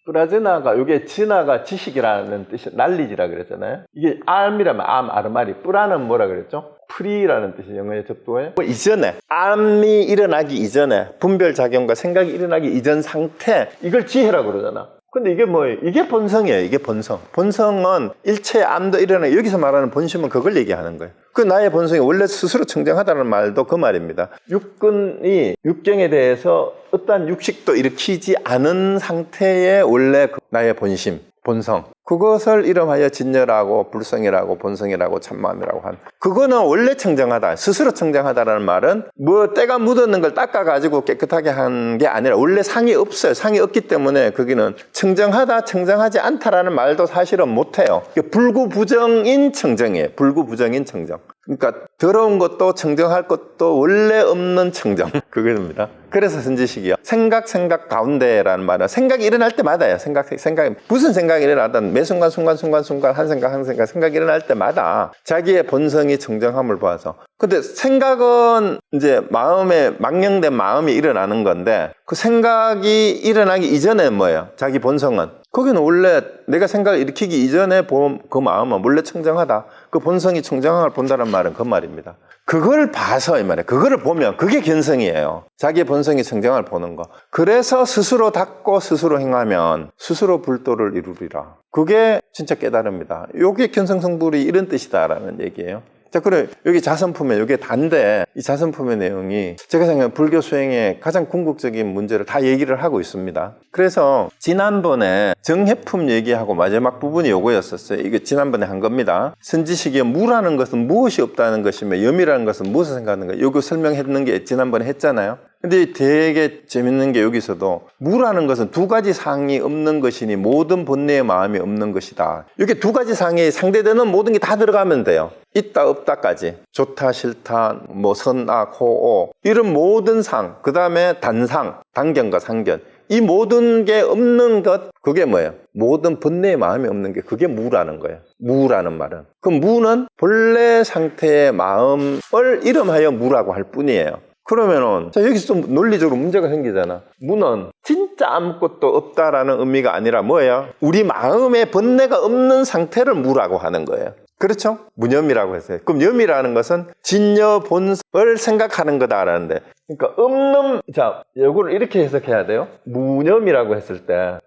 뿌라즈나가 이게 진화가 지식이라는 뜻이 난리지라 그랬잖아요. 이게 암이라면 아르마리, 뿌라는 뭐라 그랬죠? 프리라는 뜻이 영어의 접두어에 이전에 암이 일어나기 이전에 분별작용과 생각이 일어나기 이전 상태, 이걸 지혜라고 그러잖아. 근데 이게 뭐예요? 이게 본성이에요. 이게 본성. 본성은 일체의 암도 일어나, 여기서 말하는 본심은 그걸 얘기하는 거예요. 그 나의 본성이 원래 스스로 청정하다는 말도 그 말입니다. 육근이 육경에 대해서 어떠한 육식도 일으키지 않은 상태의 원래 그 나의 본심, 본성, 그것을 이름하여 진여라고 불성이라고 본성이라고 참마음이라고 한, 그거는 원래 청정하다, 스스로 청정하다라는 말은 뭐 때가 묻었는 걸 닦아가지고 깨끗하게 한 게 아니라 원래 상이 없어요. 상이 없기 때문에 거기는 청정하다, 청정하지 않다라는 말도 사실은 못해요. 불구부정인 청정이에요. 불구부정인 청정. 그러니까 더러운 것도 청정할 것도 원래 없는 청정, 그겁니다. 그래서 선지식이요. 생각 가운데라는 말은 생각이 일어날 때마다요. 생각이 무슨 생각이 일어나든 매 순간 한 생각 생각이 일어날 때마다 자기의 본성이 청정함을 보아서. 근데 생각은 이제 마음에 망령된 마음이 일어나는 건데, 그 생각이 일어나기 이전에 뭐예요? 자기 본성은, 거기는 원래 내가 생각을 일으키기 이전에 그 마음은 원래 청정하다. 그 본성이 청정함을 본다는 말은 그 말입니다. 그걸 봐서 이 말이에요. 그거를 보면 그게 견성이에요. 자기의 본성이 청정함을 보는 거. 그래서 스스로 닦고 스스로 행하면 스스로 불도를 이루리라. 그게 진짜 깨달음이다. 요게 견성성불이 이런 뜻이다라는 얘기예요. 자, 그래, 여기 자선품에, 여기 단데, 이 자선품의 내용이 제가 생각하는 불교 수행의 가장 궁극적인 문제를 다 얘기를 하고 있습니다. 그래서 지난번에 정해품 얘기하고 마지막 부분이 요거였었어요. 이게 지난번에 한 겁니다. 선지식의 무라는 것은 무엇이 없다는 것이며 염이라는 것은 무엇을 생각하는 가, 요거 설명했는 게 지난번에 했잖아요. 근데 되게 재밌는 게 여기서도 무라는 것은 두 가지 상이 없는 것이니 모든 본래의 마음이 없는 것이다. 이렇게 두 가지 상이 상대되는 모든 게 다 들어가면 돼요. 있다 없다까지, 좋다 싫다, 뭐 선악 호오, 이런 모든 상, 그 다음에 단상, 단견과 상견, 이 모든 게 없는 것, 그게 뭐예요? 모든 본래의 마음이 없는 게, 그게 무라는 거예요. 무라는 말은. 그 무는 본래 상태의 마음을 이름하여 무라고 할 뿐이에요. 그러면은, 자, 여기서 좀 논리적으로 문제가 생기잖아. 무는 진짜 아무것도 없다라는 의미가 아니라 뭐예요? 우리 마음의 본래가 없는 상태를 무라고 하는 거예요. 그렇죠? 무념이라고 했어요. 그럼 염이라는 것은 진여 본성을 생각하는 거다라는데, 그러니까 없는, 자, 이거를 이렇게 해석해야 돼요. 무념이라고 했을 때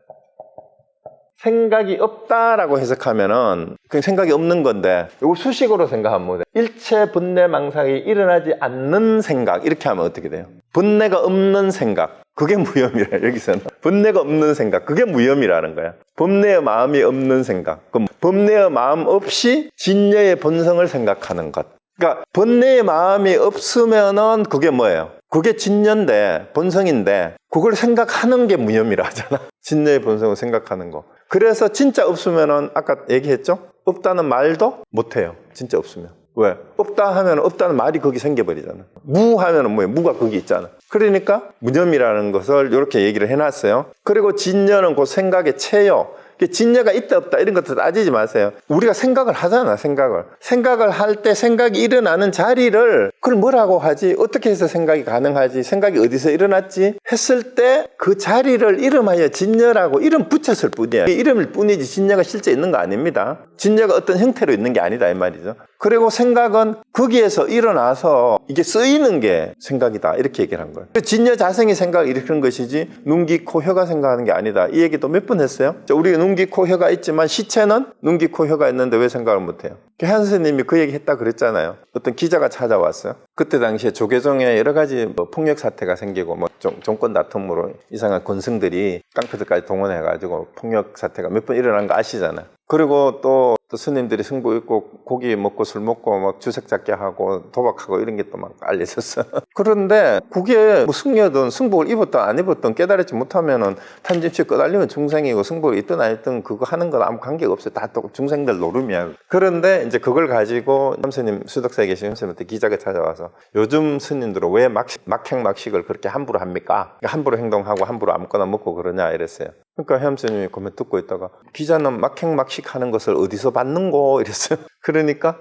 생각이 없다라고 해석하면은 그 생각이 없는 건데, 이거 수식어로 생각하면 뭐예요? 일체 본래 망상이 일어나지 않는 생각, 이렇게 하면 어떻게 돼요? 본래가 없는 생각, 그게 무염이래요. 여기서는 본래가 없는 생각, 그게 무염이라는 거야. 본래의 마음이 없는 생각, 그럼 본래의 마음 없이 진여의 본성을 생각하는 것. 그러니까 본래의 마음이 없으면은 그게 뭐예요? 그게 진여인데, 본성인데, 그걸 생각하는 게 무념이라 하잖아. 진여의 본성을 생각하는 거. 그래서 진짜 없으면은 아까 얘기했죠? 없다는 말도 못해요. 진짜 없으면. 왜? 없다 하면 없다는 말이 거기 생겨버리잖아. 무 하면은 뭐예요? 무가 거기 있잖아. 그러니까 무념이라는 것을 이렇게 얘기를 해놨어요. 그리고 진여는 그 생각의 체요. 진여가 있다 없다 이런 것도 따지지 마세요. 우리가 생각을 하잖아. 생각을 할 때 생각이 일어나는 자리를, 그걸 뭐라고 하지? 어떻게 해서 생각이 가능하지? 생각이 어디서 일어났지? 했을 때 그 자리를 이름하여 진여라고 이름 붙였을 뿐이에요. 이름일 뿐이지 진여가 실제 있는 거 아닙니다. 진여가 어떤 형태로 있는 게 아니다 이 말이죠. 그리고 생각은 거기에서 일어나서 이게 쓰이는 게 생각이다 이렇게 얘기를 한 거예요. 진여 자성이 생각을 일으키는 것이지 눈, 귀, 코, 혀가 생각하는 게 아니다. 이 얘기도 몇 번 했어요. 우리가 눈, 귀, 코, 혀가 있지만 시체는 눈, 귀, 코, 혀가 있는데 왜 생각을 못해요? 한 선생님이 그 얘기 했다 그랬잖아요. 어떤 기자가 찾아왔어요. 그때 당시에 조계종에 여러 가지 폭력 사태가 생기고 정권 다툼으로 이상한 권승들이 깡패들까지 동원해가지고 폭력 사태가 몇 번 일어난 거 아시잖아요. 그리고 또 스님들이 승부 있고 고기 먹고 술 먹고 막 주색 잡게 하고 도박하고 이런 게 또 막 알려졌어. 그런데 그게 뭐 승려든 승복을 입었든 안 입었든 깨달지 못하면은 탄집시 끄달리면 중생이고 승복이 있든 안 있든 그거 하는 건 아무 관계가 없어요. 다 또 중생들 노름이야. 그런데 이제 그걸 가지고 스님 수덕사에 계신 스님한테 기자가 찾아와서 요즘 스님들은 왜 막행막식을 그렇게 함부로 합니까? 함부로 행동하고 함부로 아무거나 먹고 그러냐 이랬어요. 그러니까 혜암스님이 그만 듣고 있다가 기자는 막행막식 하는 것을 어디서 봤는고 이랬어요. 그러니까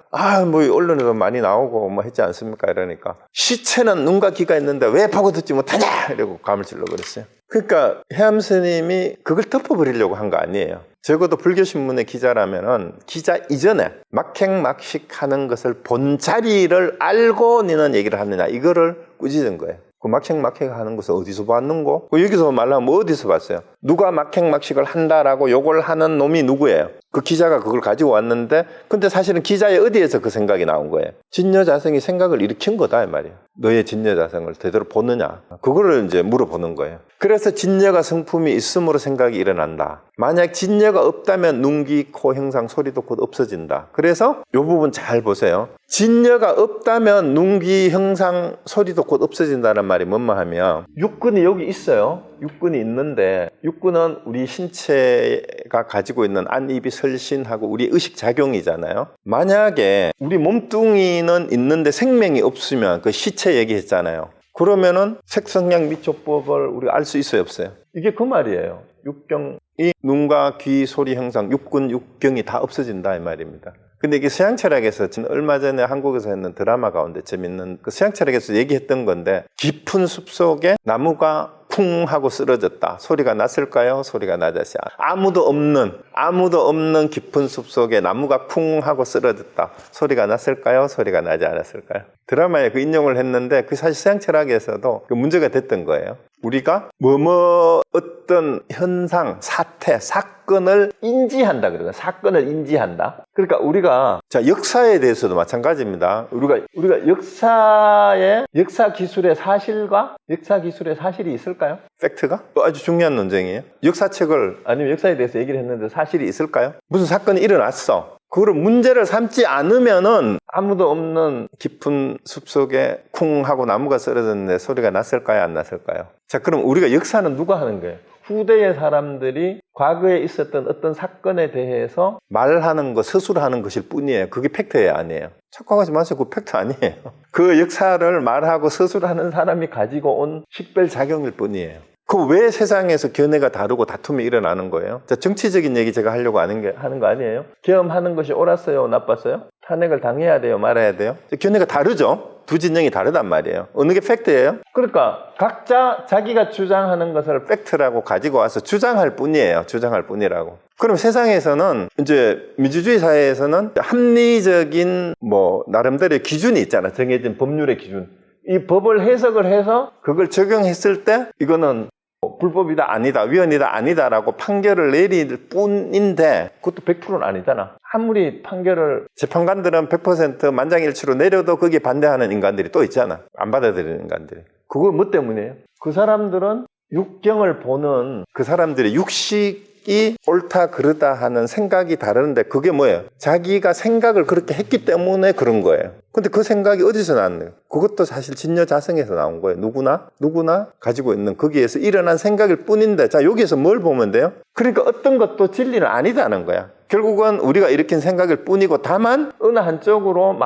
뭐 언론에도 많이 나오고 뭐 했지 않습니까? 이러니까 시체는 눈과 귀가 있는데 왜 보고 듣지 못하냐 이러고 감을 찔러 그랬어요. 그러니까 해암 스님이 그걸 덮어버리려고 한 거 아니에요. 적어도 불교신문의 기자라면은 기자 이전에 막행막식 하는 것을 본 자리를 알고 너는 얘기를 하느냐, 이거를 꾸짖은 거예요. 그 막행막식 하는 것을 어디서 봤는고? 여기서 말하면 뭐 어디서 봤어요? 누가 막행막식을 한다라고 욕을 하는 놈이 누구예요? 그 기자가 그걸 가지고 왔는데, 근데 사실은 기자의 어디에서 그 생각이 나온 거예요? 진여자성이 생각을 일으킨 거다 이 말이에요. 너의 진여자성을 제대로 보느냐, 그거를 이제 물어보는 거예요. 그래서 진여가 성품이 있음으로 생각이 일어난다. 만약 진여가 없다면 눈기, 코, 형상, 소리도 곧 없어진다. 그래서 이 부분 잘 보세요. 진여가 없다면 눈기, 형상, 소리도 곧 없어진다는 말이 뭔 하면, 육근이 여기 있어요. 육근이 있는데, 육근은 우리 신체가 가지고 있는 안, 입이, 설신하고 우리 의식작용이잖아요. 만약에 우리 몸뚱이는 있는데 생명이 없으면, 그 시체 얘기했잖아요. 그러면은 색성량 미촉법을 우리가 알 수 있어요, 없어요? 이게 그 말이에요. 육경이 눈과 귀, 소리, 형상, 육근, 육경이 다 없어진다 이 말입니다. 근데 이게 서양철학에서 얼마 전에 한국에서 했는 드라마 가운데 재밌는 그 서양철학에서 얘기했던 건데, 깊은 숲속에 나무가 쿵 하고 쓰러졌다. 소리가 났을까요? 소리가 나지 아무도 없는 깊은 숲속에 나무가 쿵 하고 쓰러졌다. 소리가 났을까요? 소리가 나지 않았을까요? 드라마에 그 인용을 했는데, 그 사실 서양철학에서도 그 문제가 됐던 거예요. 우리가 어떤 현상, 사태, 사건을 인지한다 그러거든요. 사건을 인지한다. 그러니까 우리가 역사에 대해서도 마찬가지입니다. 우리가 역사 기술의 사실이 있을까요? 팩트가? 아주 중요한 논쟁이에요. 역사책을 아니면 역사에 대해서 얘기를 했는데 사실이 있을까요? 무슨 사건이 일어났어. 그걸 문제를 삼지 않으면은 아무도 없는 깊은 숲속에 쿵 하고 나무가 쓰러졌는데 소리가 났을까요? 안 났을까요? 자, 그럼 우리가 역사는 누가 하는 거예요? 후대의 사람들이 과거에 있었던 어떤 사건에 대해서 말하는 것, 서술하는 것일 뿐이에요. 그게 팩트예요, 아니에요? 착각하지 마세요. 그 팩트 아니에요. 그 역사를 말하고 서술하는 사람이 가지고 온 식별작용일 뿐이에요. 그 왜 세상에서 견해가 다르고 다툼이 일어나는 거예요? 자, 정치적인 얘기 제가 하려고 하는 거 아니에요? 계엄하는 것이 옳았어요? 나빴어요? 탄핵을 당해야 돼요? 말아야 돼요? 견해가 다르죠? 두 진영이 다르단 말이에요. 어느 게 팩트예요? 그러니까 각자 자기가 주장하는 것을 팩트라고 가지고 와서 주장할 뿐이에요. 주장할 뿐이라고. 그럼 세상에서는 이제 민주주의 사회에서는 합리적인 나름대로의 기준이 있잖아. 정해진 법률의 기준. 이 법을 해석을 해서 그걸 적용했을 때 이거는 불법이다 아니다, 위헌이다 아니다라고 판결을 내릴 뿐인데, 그것도 100%는 아니잖아. 아무리 판결을 재판관들은 100% 만장일치로 내려도 거기에 반대하는 인간들이 또 있잖아. 안 받아들이는 인간들이. 그거 뭐 때문이에요? 그 사람들은 육경을 보는 그 사람들의 육식이 옳다 그르다 하는 생각이 다르는데, 그게 뭐예요? 자기가 생각을 그렇게 했기 때문에 그런 거예요. 근데 그 생각이 어디서 나왔나요? 그것도 사실 진여자성에서 나온 거예요. 누구나 가지고 있는 거기에서 일어난 생각일 뿐인데, 자, 여기에서 뭘 보면 돼요? 그러니까 어떤 것도 진리는 아니다는 거야. 결국은 우리가 일으킨 생각일 뿐이고, 다만 어느 한쪽으로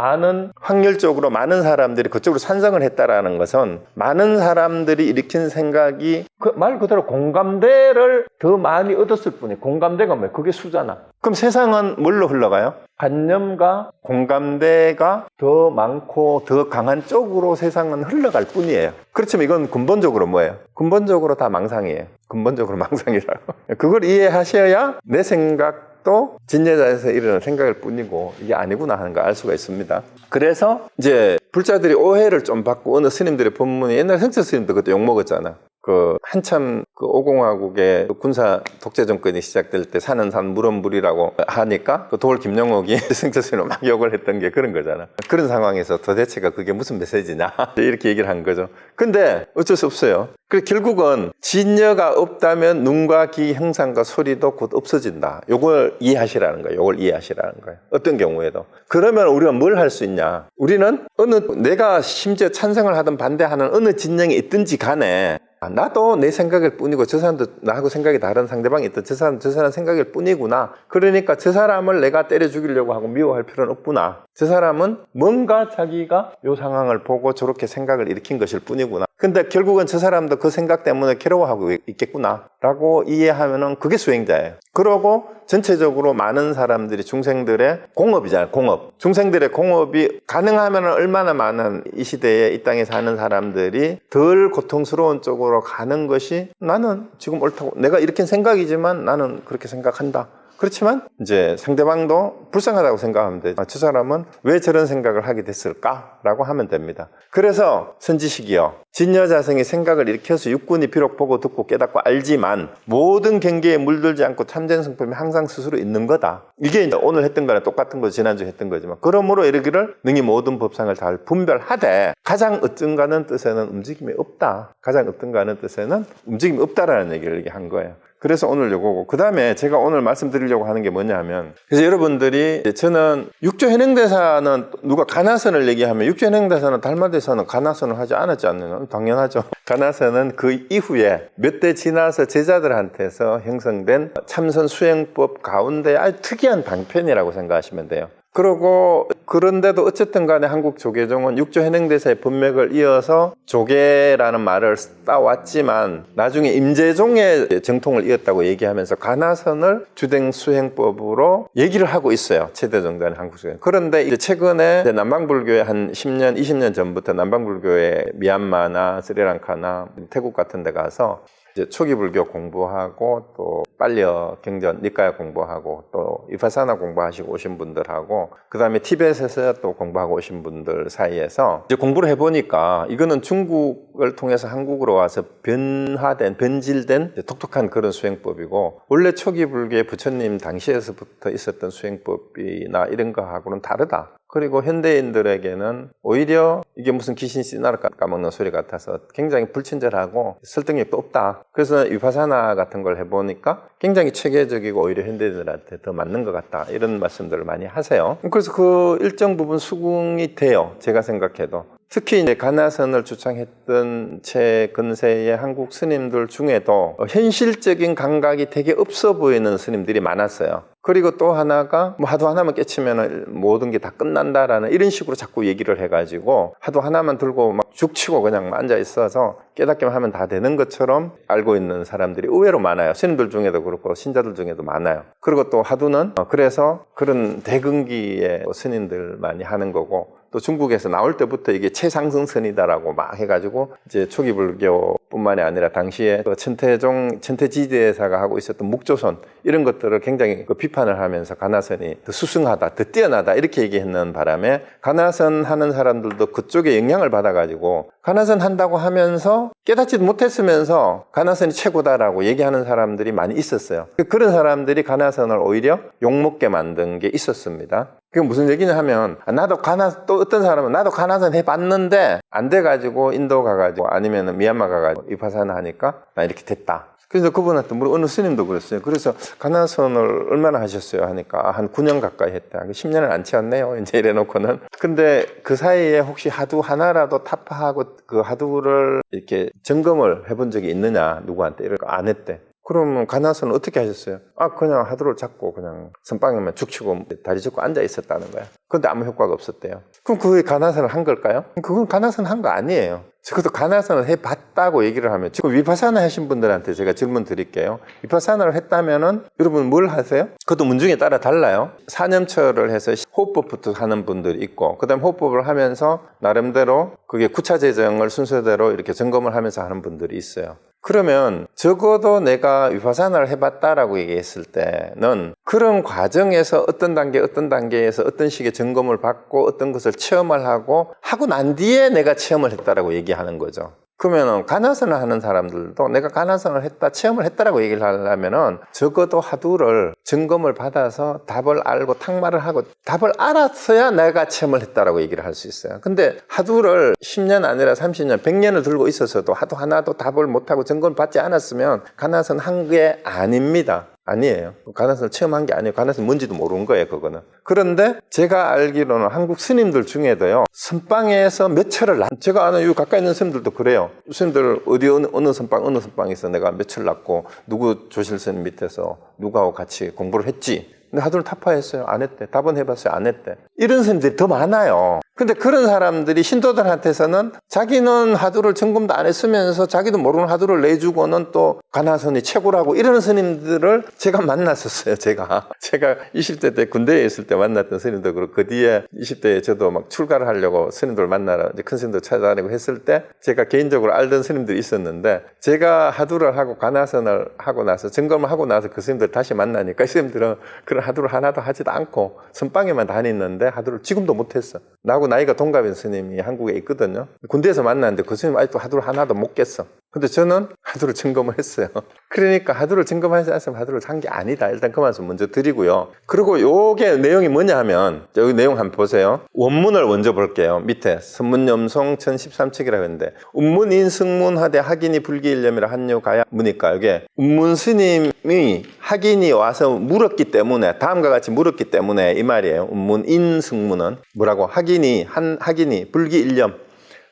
확률적으로 많은 사람들이 그쪽으로 찬성을 했다라는 것은, 많은 사람들이 일으킨 생각이 말 그대로 공감대를 더 많이 얻었을 뿐이에요. 공감대가 뭐예요? 그게 수잖아. 그럼 세상은 뭘로 흘러가요? 관념과 공감대가 더 많고 더 강한 쪽으로 세상은 흘러갈 뿐이에요. 그렇지만 이건 근본적으로 뭐예요? 근본적으로 다 망상이에요. 근본적으로 망상이라고. 그걸 이해하셔야 내 생각도 진여자에서 일어난 생각일 뿐이고 이게 아니구나 하는 걸 알 수가 있습니다. 그래서 이제 불자들이 오해를 좀 받고, 어느 스님들의 법문이, 옛날 성철 스님도 그때 욕먹었잖아. 한참 오공화국의 군사 독재 정권이 시작될 때 사는 산 물은 물이라고 하니까 도올 김영옥이 성철스님을 막 욕을 했던 게 그런 거잖아. 그런 상황에서 도대체가 그게 무슨 메시지냐 이렇게 얘기를 한 거죠. 근데 어쩔 수 없어요. 그래서 결국은 진여가 없다면 눈과 귀, 형상과 소리도 곧 없어진다. 요걸 이해하시라는 거예요. 요걸 이해하시라는 거예요. 어떤 경우에도. 그러면 우리가 뭘 할 수 있냐? 우리는 내가 심지어 찬성을 하든 반대하는 어느 진영에 있든지 간에, 나도 내 생각일 뿐이고 저 사람도 나하고 생각이 다른 상대방이 있던 저 사람 생각일 뿐이구나. 그러니까 저 사람을 내가 때려 죽이려고 하고 미워할 필요는 없구나. 저 사람은 뭔가 자기가 이 상황을 보고 저렇게 생각을 일으킨 것일 뿐이구나. 근데 결국은 저 사람도 그 생각 때문에 괴로워하고 있겠구나 라고 이해하면은 그게 수행자예요. 그러고 전체적으로 많은 사람들이 중생들의 공업이잖아요. 공업. 중생들의 공업이 가능하면 얼마나 많은 이 시대에 이 땅에 사는 사람들이 덜 고통스러운 쪽으로 가는 것이 나는 지금 옳다고, 내가 이렇게 생각이지만 나는 그렇게 생각한다. 그렇지만 이제 상대방도 불쌍하다고 생각하면 되죠. 저 사람은 왜 저런 생각을 하게 됐을까? 라고 하면 됩니다. 그래서 선지식이요, 진여자성이 생각을 일으켜서 육군이 비록 보고 듣고 깨닫고 알지만 모든 경계에 물들지 않고 참된 성품이 항상 스스로 있는 거다. 이게 이제 오늘 했던 거랑 똑같은 거, 지난주에 했던 거지만, 그러므로 이르기를 능히 모든 법상을 잘 분별하되 가장 어떤가는 뜻에는 움직임이 없다. 가장 어떤가는 뜻에는 움직임이 없다라는 얘기를 한 거예요. 그래서 오늘 요거고, 그 다음에 제가 오늘 말씀드리려고 하는 게 뭐냐 하면, 그래서 여러분들이, 저는 육조현행대사는 누가 가나선을 얘기하면 육조현행대사는 달마대사는 가나선을 하지 않았지 않느냐? 당연하죠. 가나선은 그 이후에 몇 대 지나서 제자들한테서 형성된 참선 수행법 가운데 아주 특이한 방편이라고 생각하시면 돼요. 그러고 그런데도 어쨌든 간에 한국 조계종은 육조현행대사의 법맥을 이어서 조계라는 말을 따왔지만 나중에 임재종의 정통을 이었다고 얘기하면서 가나선을 주된 수행법으로 얘기를 하고 있어요. 최대정단의 한국 조계. 그런데 이제 최근에 남방불교의 한 10년, 20년 전부터 남방불교의 미얀마나 스리랑카나 태국 같은 데 가서 이제 초기 불교 공부하고 또 빨려 경전 니까야 공부하고 또 위파사나 공부하시고 오신 분들하고 그 다음에 티벳에서 또 공부하고 오신 분들 사이에서 이제 공부를 해보니까 이거는 중국을 통해서 한국으로 와서 변질된 독특한 그런 수행법이고, 원래 초기 불교의 부처님 당시에서부터 있었던 수행법이나 이런 거하고는 다르다. 그리고 현대인들에게는 오히려 이게 무슨 귀신 씨나라 까먹는 소리 같아서 굉장히 불친절하고 설득력도 없다. 그래서 위파사나 같은 걸 해보니까 굉장히 체계적이고 오히려 현대인들한테 더 맞는 것 같다. 이런 말씀들을 많이 하세요. 그래서 그 일정 부분 수긍이 돼요. 제가 생각해도. 특히 이제 가나선을 주창했던 최근세의 한국 스님들 중에도 현실적인 감각이 되게 없어 보이는 스님들이 많았어요. 그리고 또 하나가 뭐 하도 하나만 깨치면 모든 게 다 끝난다라는 이런 식으로 자꾸 얘기를 해가지고 하도 하나만 들고 막 죽치고 그냥 앉아 있어서 깨닫기만 하면 다 되는 것처럼 알고 있는 사람들이 의외로 많아요. 스님들 중에도 그렇고 신자들 중에도 많아요. 그리고 또 하도는 그래서 그런 대근기의 스님들 많이 하는 거고, 또 중국에서 나올 때부터 이게 최상승선이다라고 막 해가지고 이제 초기 불교뿐만이 아니라 당시에 그 천태지대사가 하고 있었던 묵조선 이런 것들을 굉장히 비판을 하면서 가나선이 더 수승하다, 더 뛰어나다 이렇게 얘기했는 바람에 가나선 하는 사람들도 그쪽에 영향을 받아가지고 가나선 한다고 하면서 깨닫지도 못했으면서 가나선이 최고다라고 얘기하는 사람들이 많이 있었어요. 그런 사람들이 가나선을 오히려 욕먹게 만든 게 있었습니다. 그게 무슨 얘기냐 하면, 또 어떤 사람은 나도 가나선 해봤는데 안 돼가지고 인도 가가지고 아니면 미얀마 가가지고 위파사나 하니까 나 이렇게 됐다. 그래서 그분한테 어느 스님도 그랬어요. 그래서 가나선을 얼마나 하셨어요 하니까 한 9년 가까이 했다. 10년을 안 채웠네요. 이제 이래놓고는. 근데 그 사이에 혹시 하두 하나라도 타파하고 그 하두를 이렇게 점검을 해본 적이 있느냐 누구한테? 이렇게 안 했대. 그러면 가나선은 어떻게 하셨어요? 그냥 하두를 잡고 그냥 선방에만 죽치고 다리 짚고 앉아 있었다는 거야. 그런데 아무 효과가 없었대요. 그럼 그게 가나선을 한 걸까요? 그건 가나선 한 거 아니에요. 적어도 가나선을 해봤다고 얘기를 하면, 지금 위파사나 하신 분들한테 제가 질문 드릴게요. 위파사나를 했다면은 여러분 뭘 하세요? 그것도 문중에 따라 달라요. 사념처를 해서 호흡법부터 하는 분들이 있고, 그 다음 호흡법을 하면서 나름대로 그게 구차 재정을 순서대로 이렇게 점검을 하면서 하는 분들이 있어요. 그러면 적어도 내가 위파사나를 해봤다라고 얘기했을 때는 그런 과정에서 어떤 단계에서 어떤 식의 점검을 받고 어떤 것을 체험을 하고 난 뒤에 내가 체험을 했다라고 얘기하는 거죠. 그러면은 가나선을 하는 사람들도 내가 가나선을 했다, 체험을 했다라고 얘기를 하려면은 적어도 하두를 점검을 받아서 답을 알고 탁말을 하고 답을 알았어야 내가 체험을 했다라고 얘기를 할 수 있어요. 근데 하두를 10년 아니라 30년, 100년을 들고 있어서도 하두 하나도 답을 못하고 점검을 받지 않았으면 가나선 한 게 아닙니다. 아니에요. 가나선을 체험한 게 아니에요. 가나선 뭔지도 모르는 거예요, 그거는. 그런데 제가 알기로는 한국 스님들 중에도요, 선방에서 몇 철을 제가 아는 이 가까이 있는 스님들도 그래요. 스님들 어느 선방에서 내가 몇 철 났고 누구 조실 스님 밑에서 누구하고 같이 공부를 했지. 근데 하두를 타파했어요? 안 했대. 답은 해봤어요? 안 했대. 이런 스님들이 더 많아요. 근데 그런 사람들이 신도들한테서는 자기는 하두를 점검도 안 했으면서 자기도 모르는 하두를 내주고는 또 가나선이 최고라고 이러는 스님들을 제가 만났었어요. 제가 20대 때 군대에 있을 때 만났던 스님들, 그리고 그 뒤에 20대에 저도 막 출가를 하려고 스님들 만나러 이제 큰 스님들 찾아다니고 했을 때 제가 개인적으로 알던 스님들이 있었는데, 제가 하두를 하고 가나선을 하고 나서 점검을 하고 나서 그 스님들 다시 만나니까 이 스님들은 그런 하두를 하나도 하지도 않고 선방에만 다녔는데 하두를 지금도 못했어. 나하고 나이가 동갑인 스님이 한국에 있거든요. 군대에서 만났는데 그 스님 아직도 하두를 하나도 못 깼어. 근데 저는 하두를 점검을 했어요. 그러니까 하두를 점검하지 않으면 하두를 한 게 아니다. 일단 그 말씀 먼저 드리고요. 그리고 요게 내용이 뭐냐 하면, 여기 내용 한번 보세요. 원문을 먼저 볼게요. 밑에 선문염송 1013척이라고 했는데, 운문인 승문하되 학인이 불기일념이라 한요 가야 무니까, 이게 운문 스님이 학인이 와서 물었기 때문에, 다음과 같이 물었기 때문에 이 말이에요. 운문인 승문은 뭐라고? 학인이 불기일념,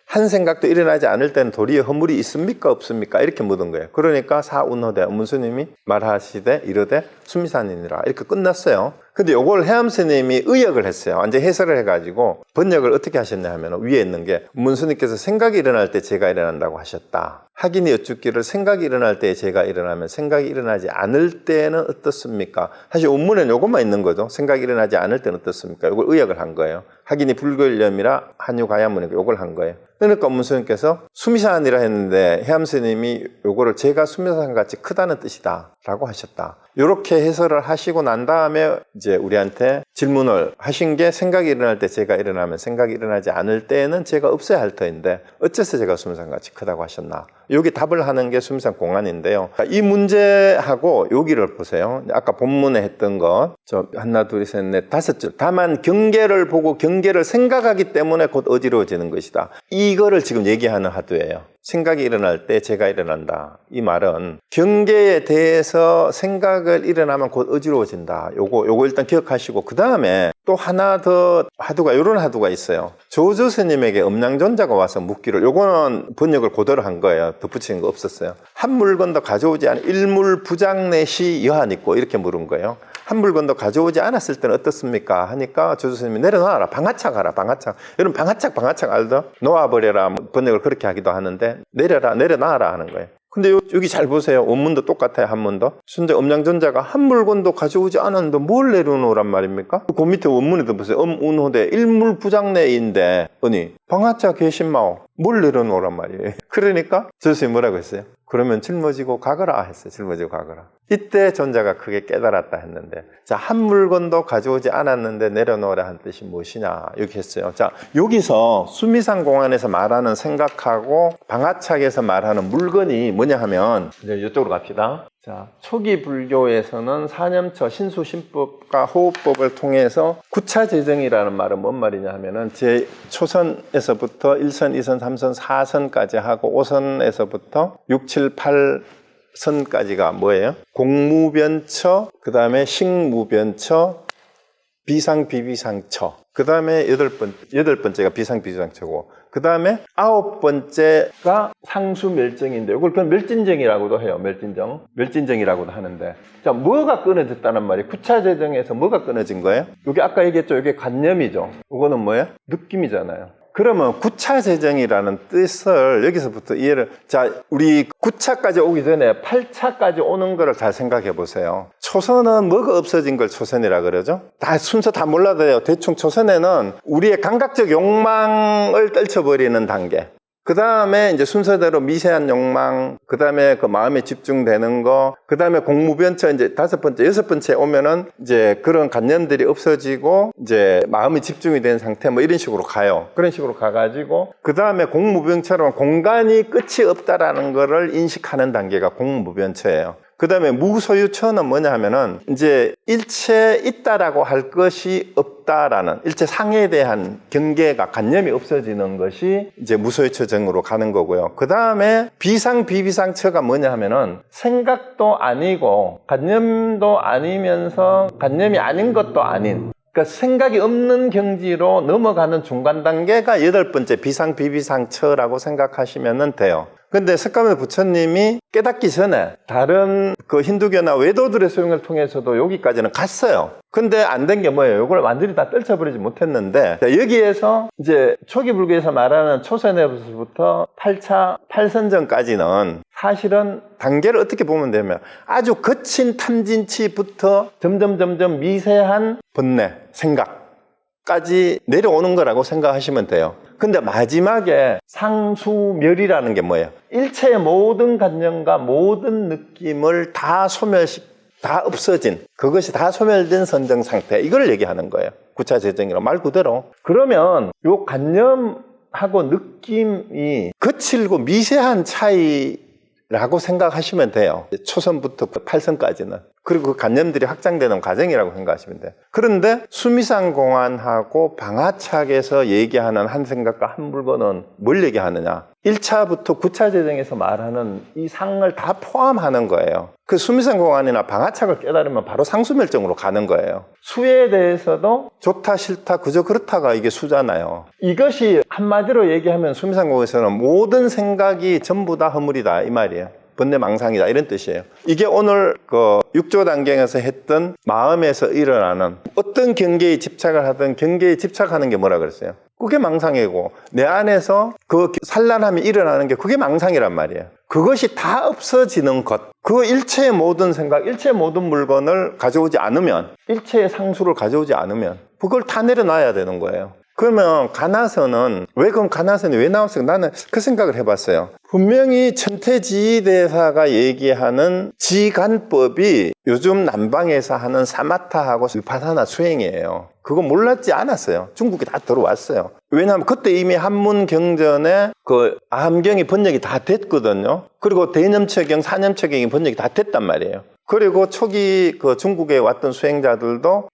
한 생각도 일어나지 않을 때는 도리에 허물이 있습니까 없습니까? 이렇게 묻은 거예요. 그러니까 사운허대 운문스님이 말하시되 이르되 수미산이니라, 이렇게 끝났어요. 근데 요걸 해암스님이 의역을 했어요. 완전 해설을 해가지고 번역을 어떻게 하셨냐 하면, 위에 있는 게 문스님께서 생각이 일어날 때 제가 일어난다고 하셨다. 학인이 여쭙기를 생각이 일어날 때 제가 일어나면 생각이 일어나지 않을 때는 어떻습니까? 사실 원문에는 요것만 있는 거죠. 생각이 일어나지 않을 때는 어떻습니까? 요걸 의역을 한 거예요. 학인이 불교일념이라 한유가야문이니까 요걸 한 거예요. 그러니까 문스님께서 수미산이라 했는데 해암스님이 요거를 제가 수미산같이 크다는 뜻이다 라고 하셨다. 이렇게 해설을 하시고 난 다음에 이제 우리한테 질문을 하신 게, 생각이 일어날 때 제가 일어나면 생각이 일어나지 않을 때는 제가 없어야 할 터인데 어째서 제가 수미산같이 크다고 하셨나. 여기 답을 하는 게 수미산 공안인데요. 이 문제하고 여기를 보세요. 아까 본문에 했던 것, 하나 둘 셋 넷 다섯 줄. 다만 경계를 보고 경계를 생각하기 때문에 곧 어지러워지는 것이다. 이거를 지금 얘기하는 하두예요. 생각이 일어날 때 제가 일어난다. 이 말은 경계에 대해서 생각을 일어나면 곧 어지러워진다. 요거 일단 기억하시고, 그 다음에 또 하나 더 하두가, 요런 하두가 있어요. 조조 스님에게 음양존자가 와서 묻기를, 요거는 번역을 그대로 한 거예요. 덧붙이는 거 없었어요. 한 물건도 가져오지 않은 일물부장내시 여한 있고, 이렇게 물은 거예요. 한 물건도 가져오지 않았을 때는 어떻습니까? 하니까 조조 스님이 내려놔라. 방아착 하라. 방아착. 여러분 방아착 알죠? 놓아버려라. 번역을 그렇게 하기도 하는데, 내려놔라 하는 거예요. 근데 여기 잘 보세요. 원문도 똑같아요. 한문도. 순자 음양전자가 한 물건도 가져오지 않았는데 뭘 내려놓으란 말입니까? 그 밑에 원문에도 보세요. 운호대 일물부장내인데 아니 방아차 계신마오 뭘 내려놓으란 말이에요. 그러니까 조스님이 뭐라고 했어요? 그러면 짊어지고 가거라 했어요. 짊어지고 가거라. 이때 전자가 크게 깨달았다 했는데, 자, 한 물건도 가져오지 않았는데 내려놓으라 한 뜻이 무엇이냐 이렇게 했어요. 자, 여기서 수미산 공안에서 말하는 생각하고 방아착에서 말하는 물건이 뭐냐 하면, 이제 이쪽으로 갑시다. 자, 초기 불교에서는 사념처 신수신법과 호흡법을 통해서 구차재정이라는 말은 뭔 말이냐 하면은, 제 초선에서부터 1선, 2선, 3선, 4선까지 하고 5선에서부터 6, 7, 8선까지가 뭐예요? 공무변처, 그 다음에 식무변처, 비상비비상처, 그 다음에 여덟 번째가 비상비비상처고, 그 다음에 9번째가 상수멸정인데, 이걸 그냥 멸진정이라고도 해요. 멸진정이라고도 하는데, 자, 뭐가 끊어졌다는 말이, 구차재정에서 뭐가 끊어진 거예요? 이게 아까 얘기했죠. 이게 관념이죠. 이거는 뭐예요? 느낌이잖아요. 그러면 구차재정이라는 뜻을 여기서부터 이해를, 자, 우리 9차까지 오기 전에 8차까지 오는 거를 잘 생각해 보세요. 초선은 뭐가 없어진 걸 초선이라 그러죠? 다 순서 다 몰라도 돼요. 대충 초선에는 우리의 감각적 욕망을 떨쳐버리는 단계, 그 다음에 이제 순서대로 미세한 욕망, 그 다음에 그 마음에 집중되는 거, 그 다음에 공무변처 이제 5번째, 6번째 오면은 이제 그런 관념들이 없어지고 이제 마음이 집중이 된 상태, 뭐 이런 식으로 가요. 그런 식으로 가가지고, 그 다음에 공무변처럼 공간이 끝이 없다라는 거를 인식하는 단계가 공무변처예요. 그 다음에 무소유처는 뭐냐 하면은, 이제 일체 있다라고 할 것이 없다라는, 일체 상에 대한 경계가, 관념이 없어지는 것이 이제 무소유처정으로 가는 거고요. 그 다음에 비상비비상처가 뭐냐 하면은, 생각도 아니고 관념도 아니면서 관념이 아닌 것도 아닌, 그러니까 생각이 없는 경지로 넘어가는 중간 단계가 8번째 비상비비상처라고 생각하시면 돼요. 근데 석가모니 부처님이 깨닫기 전에 다른 그 힌두교나 외도들의 소용을 통해서도 여기까지는 갔어요. 근데 안 된 게 뭐예요? 이걸 완전히 다 떨쳐버리지 못했는데, 여기에서 이제 초기 불교에서 말하는 초선에서부터 8차 8선정까지는 사실은 단계를 어떻게 보면 되면 아주 거친 탐진치부터 점점 미세한 번뇌, 생각까지 내려오는 거라고 생각하시면 돼요. 근데 마지막에 상수멸이라는 게 뭐예요? 일체의 모든 관념과 모든 느낌을 다 다 없어진, 그것이 다 소멸된 선정 상태, 이걸 얘기하는 거예요. 구차재정이라고 말 그대로. 그러면 요 관념하고 느낌이 거칠고 미세한 차이라고 생각하시면 돼요. 초선부터 8선까지는. 그리고 그 관념들이 확장되는 과정이라고 생각하시면 돼요. 그런데 수미상공안하고 방아착에서 얘기하는 한 생각과 한 물건은 뭘 얘기하느냐? 1차부터 9차 재정에서 말하는 이 상을 다 포함하는 거예요. 그 수미상공안이나 방아착을 깨달으면 바로 상수멸정으로 가는 거예요. 수에 대해서도 좋다 싫다 그저 그렇다가 이게 수잖아요. 이것이 한마디로 얘기하면 수미상공안에서는 모든 생각이 전부 다 허물이다 이 말이에요. 번뇌망상이다 이런 뜻이에요. 이게 오늘 그 6조 단경에서 했던 마음에서 일어나는 어떤 경계에 집착을 하든 경계에 집착하는 게 뭐라 그랬어요? 그게 망상이고 내 안에서 그 산란함이 일어나는 게 그게 망상이란 말이에요. 그것이 다 없어지는 것, 그 일체의 모든 생각, 일체의 모든 물건을 가져오지 않으면, 일체의 상수를 가져오지 않으면 그걸 다 내려놔야 되는 거예요. 그러면 가나선은 그럼 가나선이 왜 나왔을까? 나는 그 생각을 해봤어요. 분명히 천태지대사가 얘기하는 지간법이 요즘 남방에서 하는 사마타하고 위파사나 수행이에요. 그거 몰랐지 않았어요. 중국에 다 들어왔어요. 왜냐하면 그때 이미 한문경전에 그 아함경이 번역이 다 됐거든요. 그리고 대념처경, 사념처경이 번역이 다 됐단 말이에요. 그리고 초기 그 중국에 왔던 수행자들도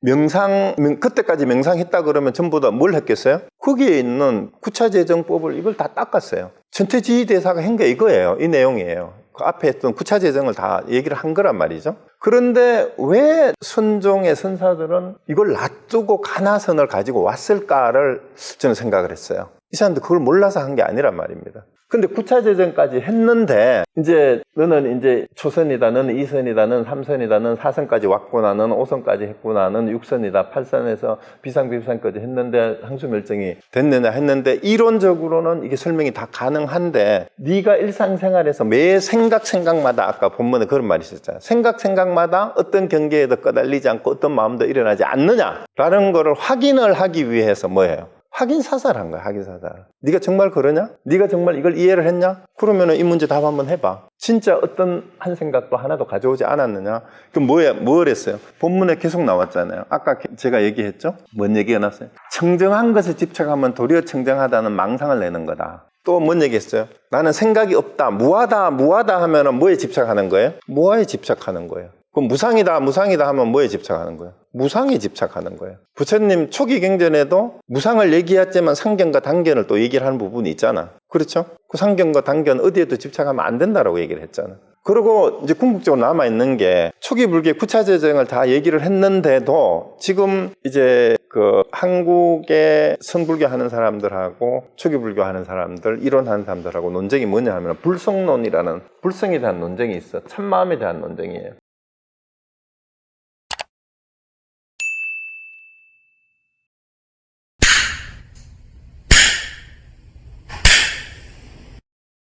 그때까지 명상했다 그러면 전부 다 뭘 했겠어요? 거기에 있는 구차재정법을 이걸 다 닦았어요. 천태지대사가 한 게 이거예요. 이 내용이에요. 그 앞에 했던 구차재정을 다 얘기를 한 거란 말이죠. 그런데 왜 선종의 선사들은 이걸 놔두고 가나선을 가지고 왔을까를 저는 생각을 했어요. 이 사람들 그걸 몰라서 한 게 아니란 말입니다. 근데 구차재정까지 했는데 이제 너는 이제 초선이다, 너는 2선이다, 너는 3선이다, 너는 4선까지 왔구나, 너는 5선까지 했구나, 너는 6선이다, 8선에서 비상비상까지 했는데 상수멸정이 됐느냐 했는데 이론적으로는 이게 설명이 다 가능한데 네가 일상생활에서 매 생각마다 아까 본문에 그런 말이 있었잖아요. 생각마다 어떤 경계에도 꺼달리지 않고 어떤 마음도 일어나지 않느냐라는 거를 확인을 하기 위해서 뭐예요? 확인사살한 거야, 확인사살. 네가 정말 그러냐? 네가 정말 이걸 이해를 했냐? 그러면 이 문제 답 한번 해봐. 진짜 어떤 한 생각도 하나도 가져오지 않았느냐? 그럼 뭘 했어요? 본문에 계속 나왔잖아요. 아까 제가 얘기했죠? 뭔 얘기가 났어요? 청정한 것에 집착하면 도리어 청정하다는 망상을 내는 거다. 또 뭔 얘기했어요? 나는 생각이 없다, 무하다 하면은 뭐에 집착하는 거예요? 무하에 집착하는 거예요. 그럼 무상이다 하면 뭐에 집착하는 거예요? 무상에 집착하는 거예요. 부처님 초기 경전에도 무상을 얘기했지만 상견과 단견을 또 얘기를 하는 부분이 있잖아. 그렇죠? 그 상견과 단견 어디에도 집착하면 안 된다라고 얘기를 했잖아. 그리고 이제 궁극적으로 남아있는 게 초기 불교의 구차재정을 다 얘기를 했는데도 지금 이제 그 한국의 선불교 하는 사람들하고 초기 불교 하는 사람들, 이론하는 사람들하고 논쟁이 뭐냐 하면 불성론이라는 불성에 대한 논쟁이 있어. 참마음에 대한 논쟁이에요.